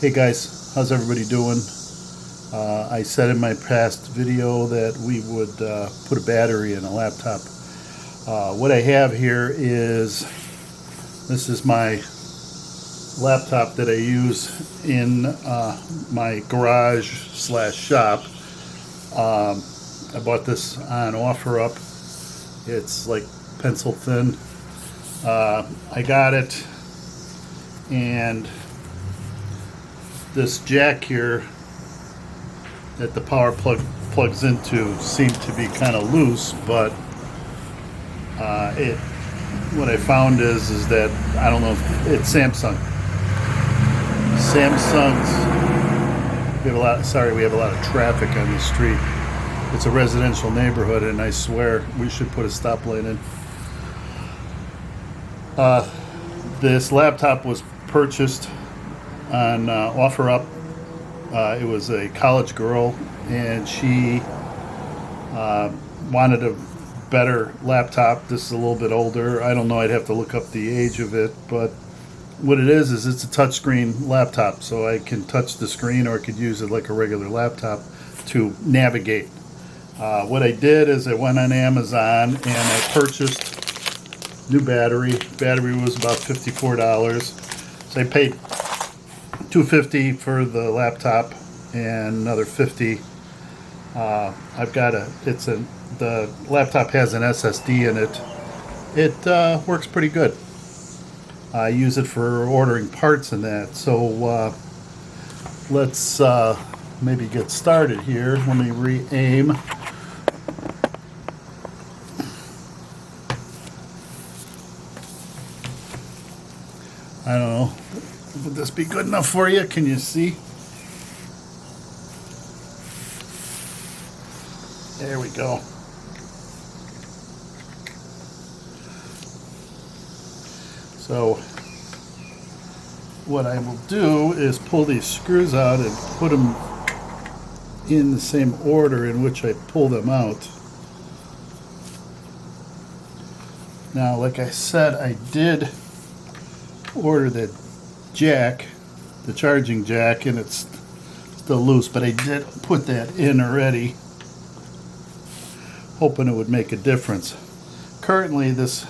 Hey guys, how's everybody doing? I said in my past video that we would put a battery in a laptop. What I have here is, this is my laptop that I use in my garage slash shop. I bought this on OfferUp. It's like pencil thin. I got it, and this jack here that the power plug plugs into seemed to be kind of loose, but what I found is that, I don't know if it's Samsung's. We have a lot of traffic on the street. It's a residential neighborhood, and I swear we should put a stoplight in. This laptop was purchased on OfferUp. It was a college girl, and she wanted a better laptop. This is a little bit older. I don't know, I'd have to look up the age of it, but what it is it's a touchscreen laptop, so I can touch the screen, or I could use it like a regular laptop to navigate. What I did is I went on Amazon and I purchased new battery. Battery was about $54, so I paid $250 for the laptop and another $50. The laptop has an SSD in it. It works pretty good. I use it for ordering parts and that. So let's maybe get started here. Let me re-aim. I don't know. Would this be good enough for you? Can you see? There we go. So what I will do is pull these screws out and put them in the same order in which I pull them out. Now, like I said, I did order the jack, the charging jack, and it's still loose, but I did put that in already, hoping it would make a difference. Currently this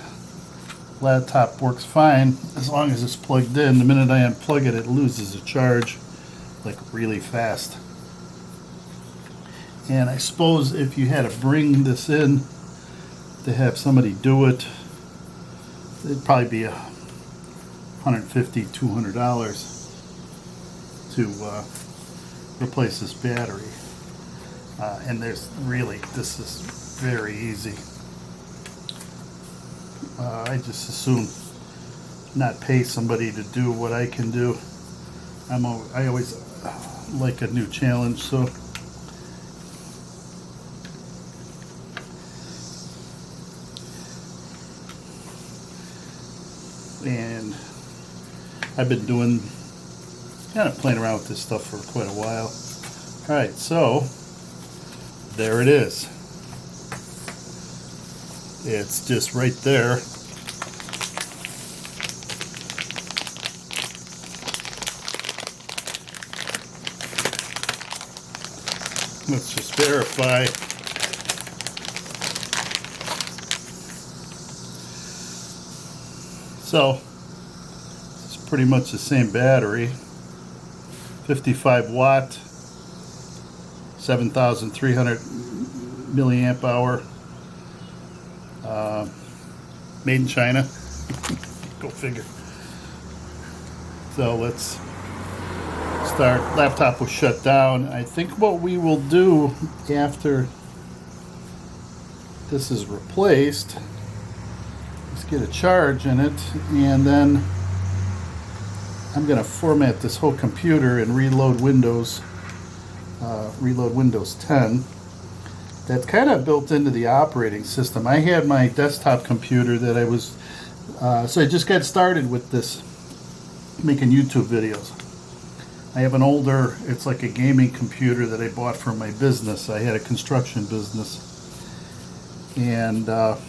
laptop works fine as long as it's plugged in. The minute I unplug it, it loses a charge like really fast. And I suppose if you had to bring this in to have somebody do it, it'd probably be $150, $200 to replace this battery. And this is very easy. I just assume not pay somebody to do what I can do. I always like a new challenge, so and I've been kind of playing around with this stuff for quite a while. Alright, so there it is. It's just right there. Let's just verify. So it's pretty much the same battery, 55 watt, 7,300 milliamp hour, made in China. Go figure. So let's start. Laptop was shut down. I think what we will do after this is replaced, let's get a charge in it, and then I'm going to format this whole computer and reload Windows 10. That's kind of built into the operating system. I had my desktop computer that I was, so I just got started with this, making YouTube videos. I have an older, it's like a gaming computer that I bought for my business. I had a construction business. And let's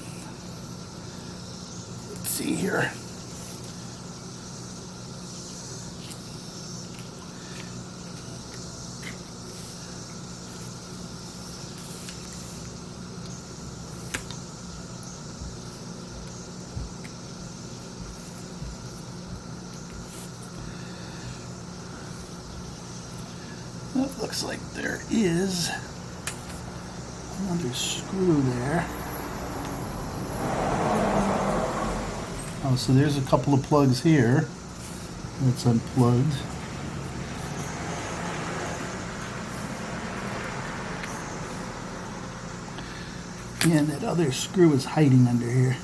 see here. It looks like there is another screw there. Oh, so there's a couple of plugs here. That's unplugged. And that other screw is hiding under here.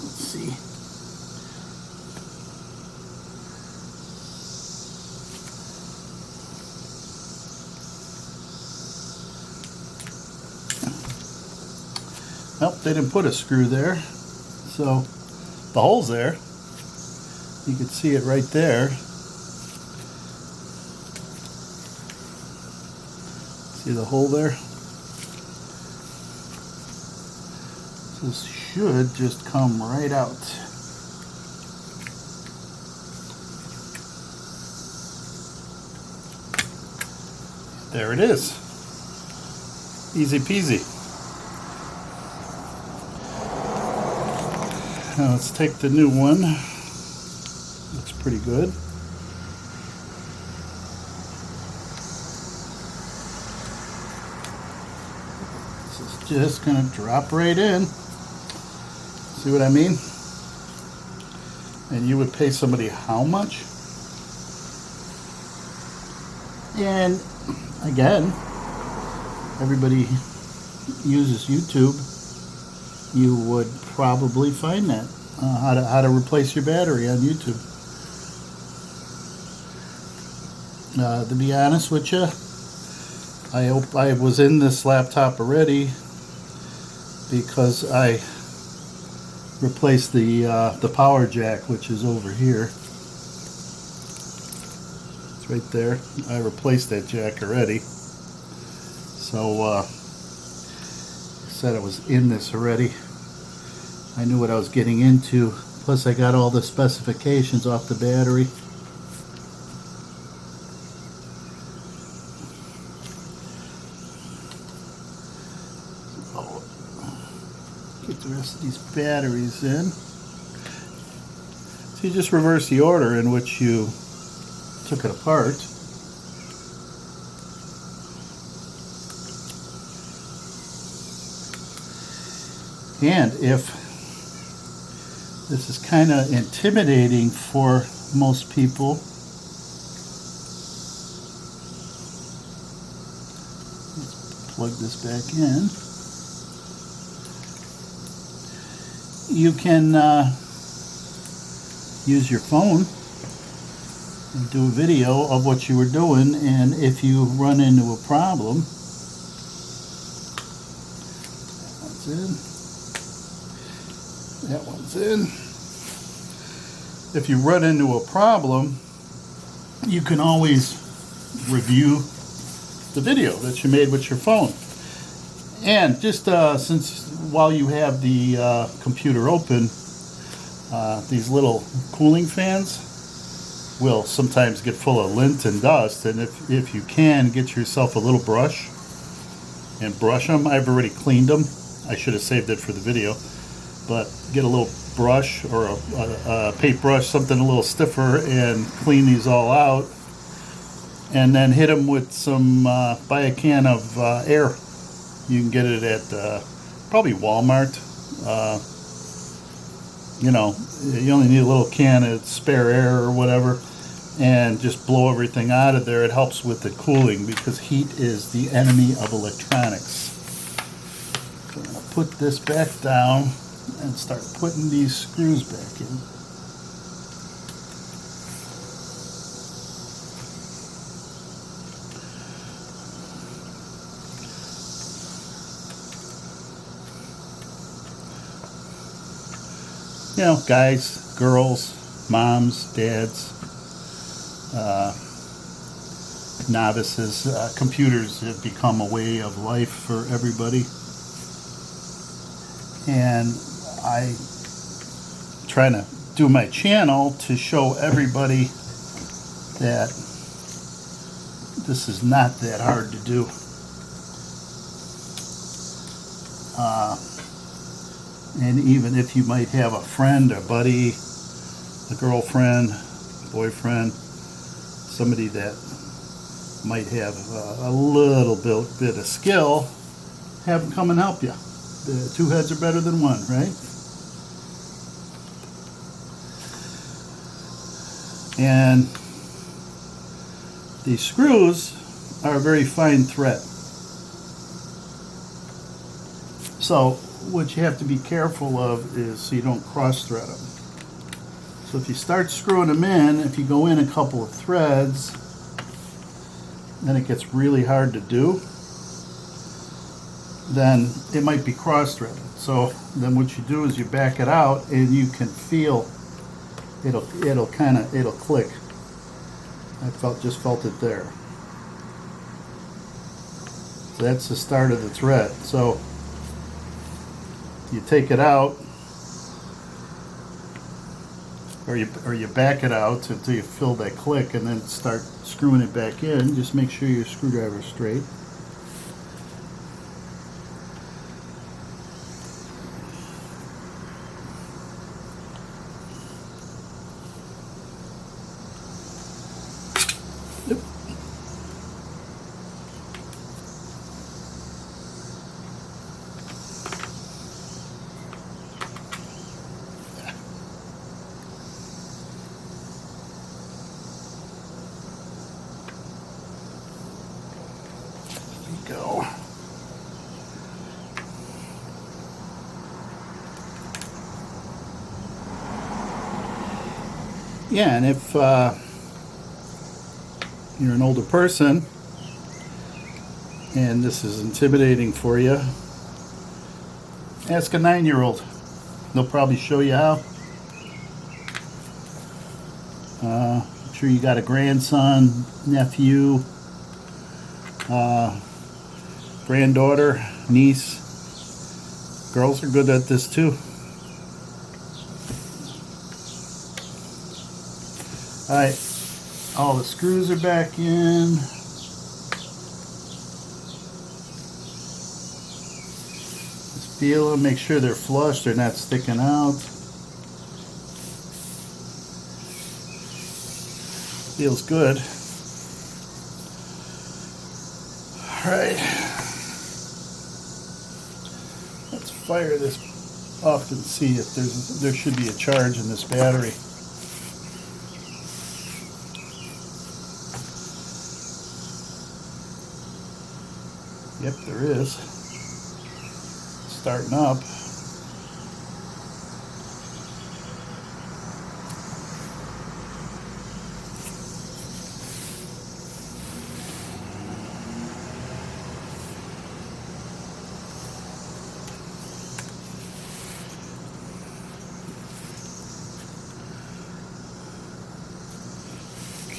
Let's see. Nope, they didn't put a screw there. So the hole's there. You can see it right there. See the hole there? This should just come right out. There it is. Easy peasy. Now let's take the new one. Looks pretty good. This is just going to drop right in. See what I mean? And you would pay somebody how much? And again, everybody uses YouTube. You would probably find that how to replace your battery on YouTube. To be honest with you, I was in this laptop already because I replaced the power jack, which is over here. It's right there. I replaced that jack already. So said I was in this already. I knew what I was getting into. Plus I got all the specifications off the battery. Get the rest of these batteries in. So you just reverse the order in which you took it apart. And if this is kind of intimidating for most people, let's plug this back in. You can use your phone and do a video of what you were doing, and if you run into a problem, that one's in. That one's in. If you run into a problem, you can always review the video that you made with your phone. And just since while you have the computer open, these little cooling fans will sometimes get full of lint and dust, and if you can, get yourself a little brush and brush them. I've already cleaned them. I should have saved it for the video. But get a little brush or a paintbrush, something a little stiffer, and clean these all out. And then hit them with some, buy a can of air. You can get it at probably Walmart. You know, you only need a little can of spare air or whatever, and just blow everything out of there. It helps with the cooling because heat is the enemy of electronics. So I'm going to put this back down and start putting these screws back in. You know, guys, girls, moms, dads, novices, computers have become a way of life for everybody. And I trying to do my channel to show everybody that this is not that hard to do. And even if you might have a friend, a buddy, a girlfriend, boyfriend, somebody that might have a little bit of skill, have them come and help you. The two heads are better than one, right? And these screws are a very fine thread. So what you have to be careful of is so you don't cross thread them. So if you start screwing them in, if you go in a couple of threads, then it gets really hard to do. Then it might be cross threaded. So then what you do is you back it out and you can feel it'll click. I just felt it there. So that's the start of the thread. So you take it out, or you back it out until you feel that click, and then start screwing it back in. Just make sure your screwdriver is straight. Yep. Go. Yeah, and if you're an older person and this is intimidating for you, ask a 9-year-old. They'll probably show you how. I'm sure you got a grandson, nephew, granddaughter, niece. Girls are good at this too. Alright, all the screws are back in. Just feel them, make sure they're flush, they're not sticking out. Feels good. Alright. Let's fire this up and see if there should be a charge in this battery. Yep, there is. Starting up.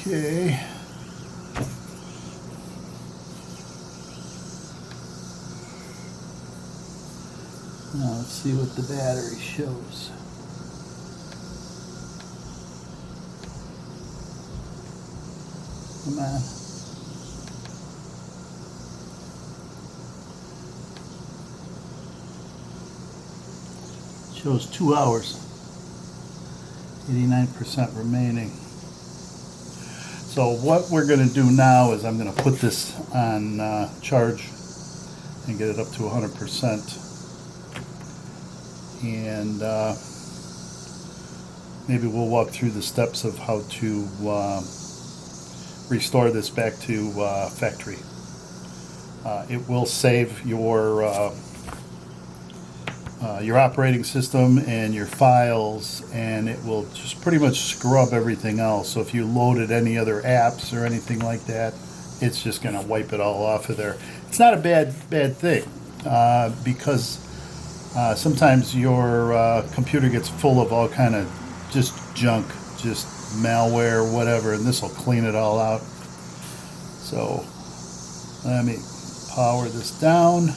Okay. Now let's see what the battery shows. Come on. Shows 2 hours. 89% remaining. So what we're going to do now is I'm going to put this on charge and get it up to 100%. And maybe we'll walk through the steps of how to restore this back to factory. It will save your operating system and your files, and it will just pretty much scrub everything else. So if you loaded any other apps or anything like that, it's just going to wipe it all off of there. It's not a bad thing because sometimes your computer gets full of all kind of just junk, just malware, whatever, and this will clean it all out. So let me power this down.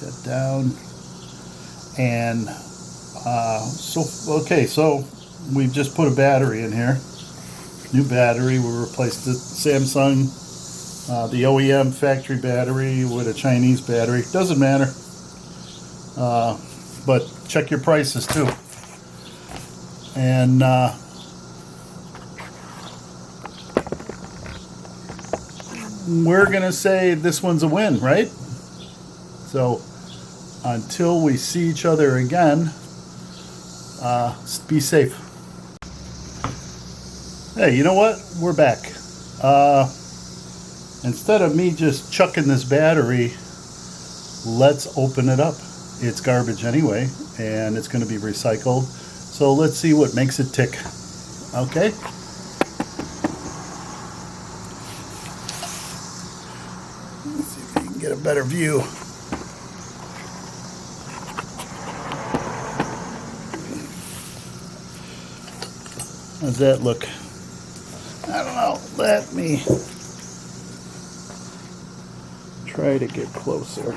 Shut down. And so we've just put a battery in here. New battery. We replaced the Samsung The OEM factory battery with a Chinese battery. Doesn't matter. But check your prices too. And we're going to say this one's a win, right? So until we see each other again, be safe. Hey, you know what? We're back. Instead of me just chucking this battery, let's open it up. It's garbage anyway, and it's going to be recycled. So let's see what makes it tick. Okay? Let's see if you can get a better view. How's that look? I don't know. Let me try to get closer.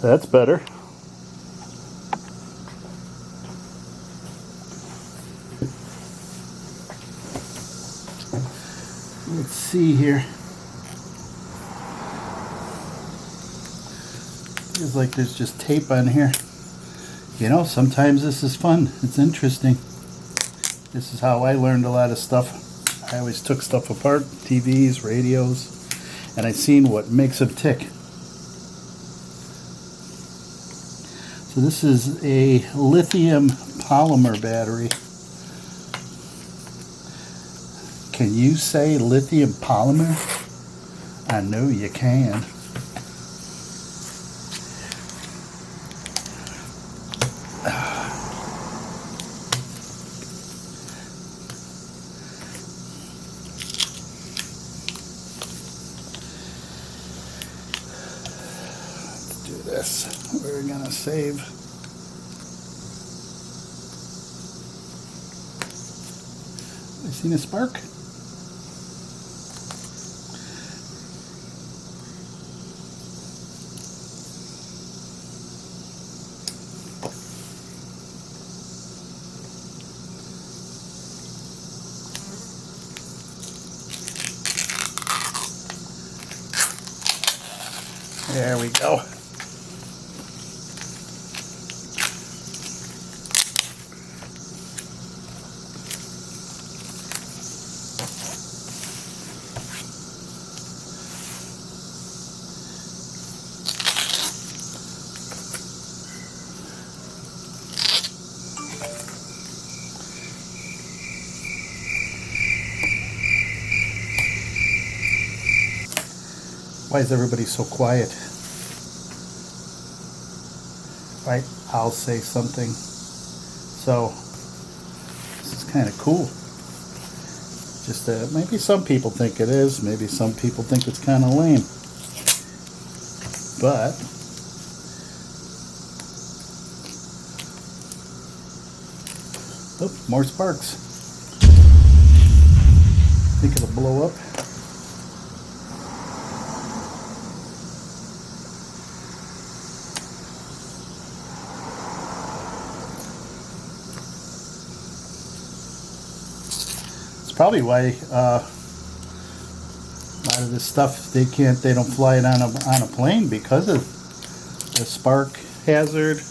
That's better. Let's see here. Feels like there's just tape on here. You know, sometimes this is fun. It's interesting. This is how I learned a lot of stuff. I always took stuff apart, TVs, radios, and I seen what makes them tick. So this is a lithium polymer battery. Can you say lithium polymer? I know you can. Let's do this. We're gonna save. Have you seen a spark? There we go. Why is everybody so quiet? Right? I'll say something. So, this is kind of cool. Just maybe some people think it is. Maybe some people think it's kind of lame. But, oh, more sparks. Think it'll blow up. Probably why a lot of this stuff they don't fly it on a plane, because of the spark hazard.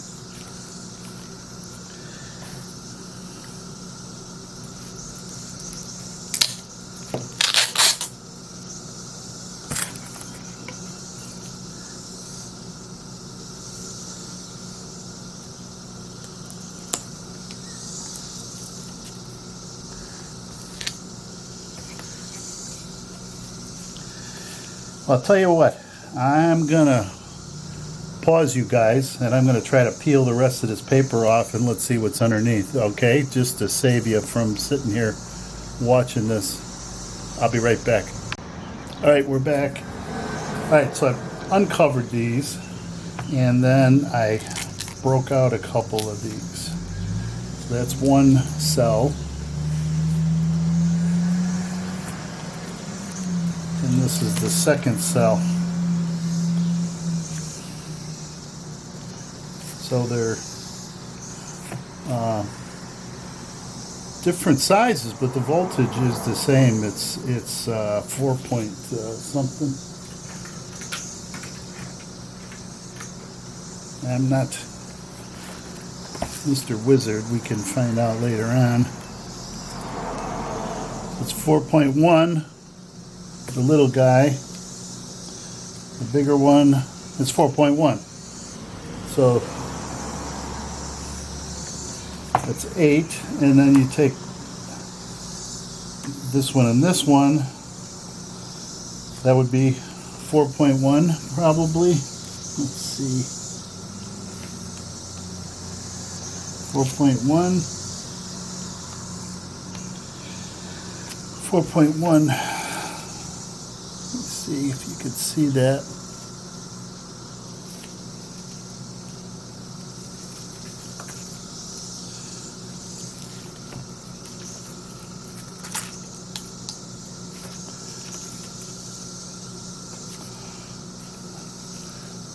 I'll tell you what, I'm gonna pause you guys and I'm gonna try to peel the rest of this paper off and let's see what's underneath, okay? Just to save you from sitting here watching this. I'll be right back. Alright, we're back. Alright, so I've uncovered these and then I broke out a couple of these. So that's one cell. And this is the second cell. So they're different sizes, but the voltage is the same. It's 4 point something. I'm not Mr. Wizard. We can find out later on. It's 4.1, the little guy. The bigger one is 4.1. So that's 8, and then you take this one and this one. That would be 4.1 probably. Let's see. 4.1. 4.1. Let's see if you could see that.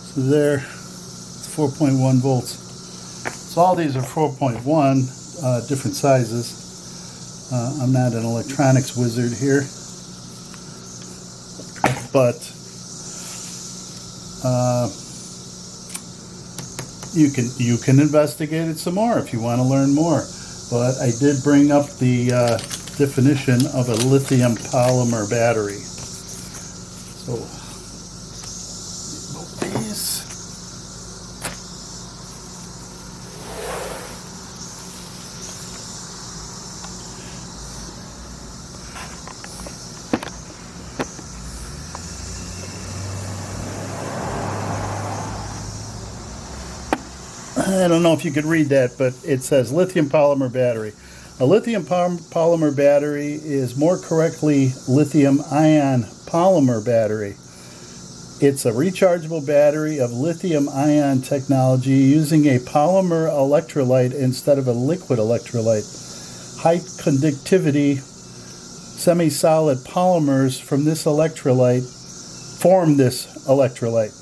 So there, it's 4.1 volts. So all these are 4.1, different sizes. I'm not an electronics wizard here, but you can investigate it some more if you want to learn more. But I did bring up the definition of a lithium polymer battery. So these. I don't know if you could read that, but it says lithium polymer battery. A lithium polymer battery is more correctly lithium ion polymer battery. It's a rechargeable battery of lithium ion technology using a polymer electrolyte instead of a liquid electrolyte. High conductivity semi-solid polymers from this electrolyte form this electrolyte.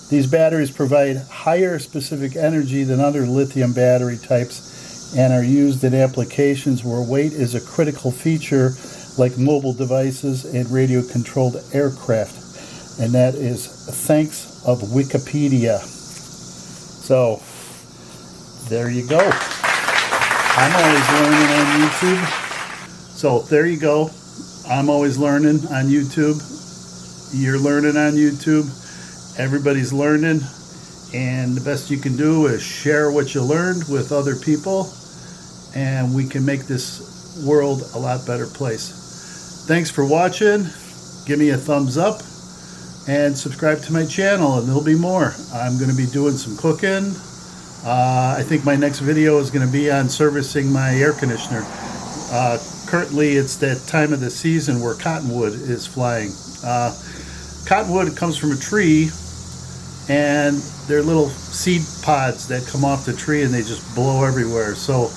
These batteries provide higher specific energy than other lithium battery types and are used in applications where weight is a critical feature, like mobile devices and radio-controlled aircraft. And that is thanks of Wikipedia. So, there you go. I'm always learning on YouTube. So, there you go. I'm always learning on YouTube. You're learning on YouTube. Everybody's learning, and the best you can do is share what you learned with other people, and we can make this world a lot better place. Thanks for watching. Give me a thumbs up and subscribe to my channel, and there'll be more. I'm going to be doing some cooking. I think my next video is going to be on servicing my air conditioner. Currently it's that time of the season where cottonwood is flying. Cottonwood comes from a tree, and they're little seed pods that come off the tree and they just blow everywhere. So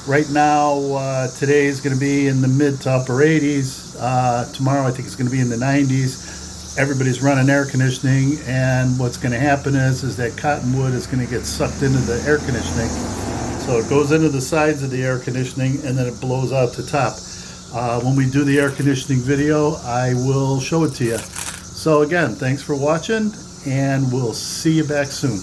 right now, today is going to be in the mid to upper 80s. Tomorrow I think it's going to be in the 90s. Everybody's running air conditioning, and what's going to happen is that cottonwood is going to get sucked into the air conditioning. So it goes into the sides of the air conditioning, and then it blows out the top. When we do the air conditioning video, I will show it to you. So again, thanks for watching, and we'll see you back soon.